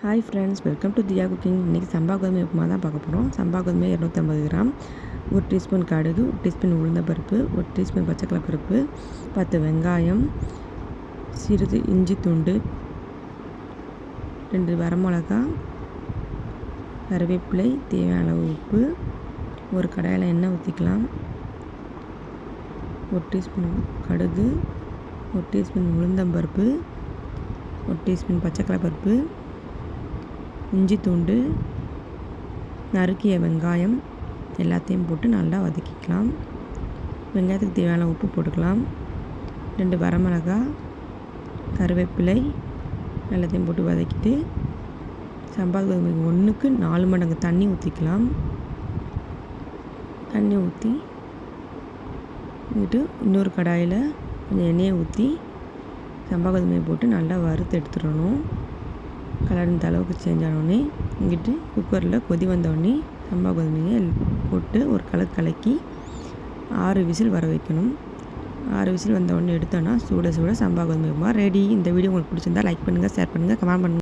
Hi friends, welcome to Diya cooking. இன்றைக்கி சம்பா கோதுமை உப்புமா தான் பார்க்க போகிறோம். சம்பா கோதுமை 250 கிராம், 1 டீஸ்பூன் கடுகு, 1 டீஸ்பூன் உளுந்தம்பருப்பு, 1 டீஸ்பூன் பச்சைக்கடலைப்பருப்பு, 10 வெங்காயம், சிறிது இஞ்சி துண்டு, 2 வரமிளகா, கருவேப்பிலை, தேவையான அளவு உப்பு. ஒரு கடாயில் எண்ணெய் ஊற்றிக்கலாம். 1 டீஸ்பூன் கடுகு, 1 டீஸ்பூன் உளுந்தம்பருப்பு, 1 டீஸ்பூன் பச்சைக்கடலைப்பருப்பு, இஞ்சி துண்டு, நறுக்கிய வெங்காயம் எல்லாத்தையும் போட்டு நல்லா வதக்கிக்கலாம். வெங்காயத்துக்கு தேவையான உப்பு போட்டுக்கலாம். 2 வரமிளகா, கருவேப்பிலை எல்லாத்தையும் போட்டு வதக்கிட்டு சம்பா கோதுமைக்கு 1க்கு 4 மடங்கு தண்ணி ஊற்றிக்கலாம். தண்ணி ஊற்றி இன்னொரு கடாயில் கொஞ்சம் எண்ணெயை ஊற்றி சம்பா கோதுமையை போட்டு நல்லா வறுத்து எடுத்துடணும். கலர் இந்த அளவுக்கு சேஞ்ச் ஆனோடனே குக்கரில் கொதி வந்தோடனே சம்பா கோதுமையை போட்டு ஒரு கலக்கி 6 விசில் வர வைக்கணும். 6 விசில் வந்தோடனே எடுத்தோன்னா சுட சம்பா கோதுமை உப்புமா ரெடி. இந்த வீடியோ உங்களுக்கு பிடிச்சிருந்தா லைக் பண்ணுங்கள், ஷேர் பண்ணுங்கள், கமெண்ட் பண்ணுங்கள்.